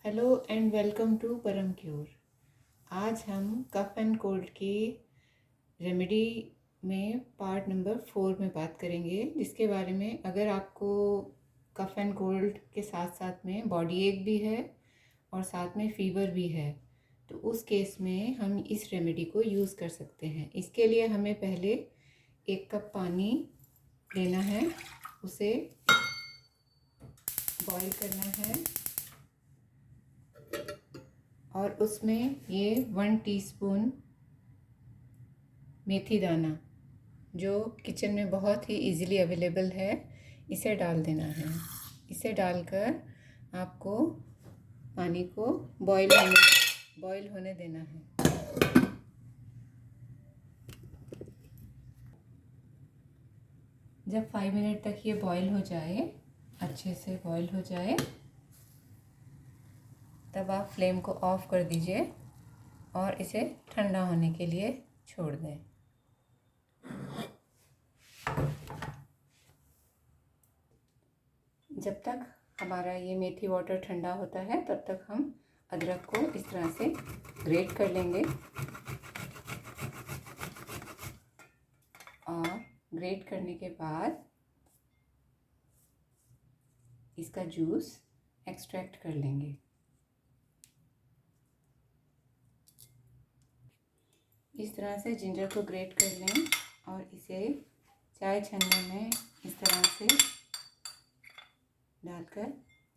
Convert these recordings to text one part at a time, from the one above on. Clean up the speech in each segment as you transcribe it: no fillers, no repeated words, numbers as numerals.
Hello and welcome to परम cure. आज हम कफ एंड कोल्ड की रेमेडी में पार्ट नंबर 4 में बात करेंगे, जिसके बारे में अगर आपको कफ एंड कोल्ड के साथ साथ में बॉडी एक भी है और साथ में फीवर भी है, तो उस केस में हम इस रेमेडी को यूज़ कर सकते हैं। इसके लिए हमें पहले 1 कप पानी लेना है, उसे बॉईल करना है और उसमें ये 1 टीस्पून मेथी दाना, जो किचन में बहुत ही इजीली अवेलेबल है, इसे डाल देना है। इसे डालकर आपको पानी को बॉईल होने देना है। जब 5 मिनट तक ये बॉईल हो जाए, अच्छे से बॉईल हो जाए, तब आप फ्लेम को ऑफ कर दीजिए और इसे ठंडा होने के लिए छोड़ दें। जब तक हमारा ये मेथी वाटर ठंडा होता है, तब तक हम अदरक को इस तरह से ग्रेट कर लेंगे और ग्रेट करने के बाद इसका जूस एक्सट्रैक्ट कर लेंगे। इस तरह से जिंजर को ग्रेट कर लें और इसे चाय छन्ने में इस तरह से डालकर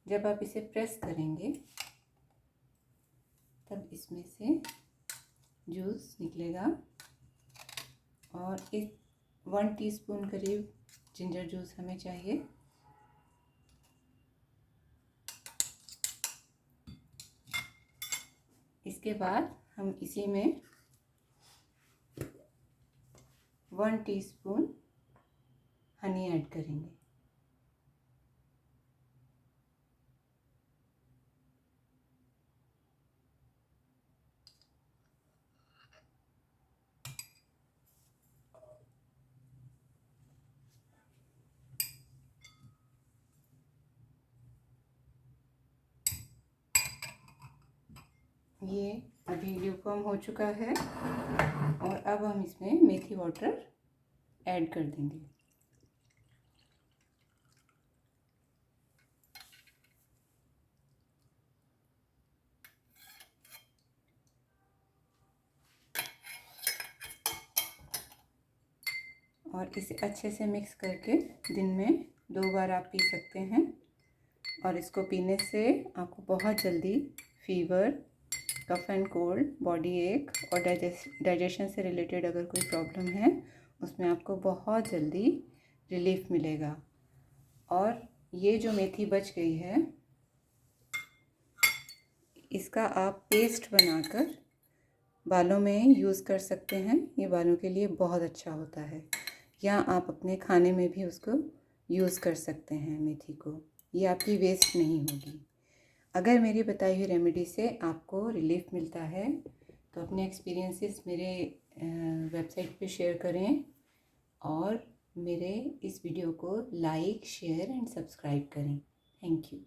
जब आप इसे प्रेस करेंगे, तब इसमें से जूस निकलेगा और इस 1 टीस्पून करीब जिंजर जूस हमें चाहिए। इसके बाद हम इसी में 1 टीस्पून हनी ऐड करेंगे। ये अभी ल्यूकवार्म हो चुका है और अब हम इसमें मेथी वाटर ऐड कर देंगे। और इसे अच्छे से मिक्स करके दिन में 2 बार आप पी सकते हैं। और इसको पीने से आपको बहुत जल्दी fever, cough and cold, body एक और डाइजेशन से रिलेटेड अगर कोई प्रॉब्लम है, उसमें आपको बहुत जल्दी रिलीफ मिलेगा। और ये जो मेथी बच गई है, इसका आप पेस्ट बनाकर बालों में यूज़ कर सकते हैं। ये बालों के लिए बहुत अच्छा होता है। या आप अपने खाने में भी उसको यूज़ कर सकते हैं मेथी को। ये आपकी वेस्ट नहीं होगी। अगर मेरी बताई हुई रेमेडी से आपको रिलीफ मिलता है, तो अपने एक्सपीरियंसेस मेरे वेबसाइट पे शेयर करें और मेरे इस वीडियो को लाइक, शेयर एंड सब्सक्राइब करें। Thank you.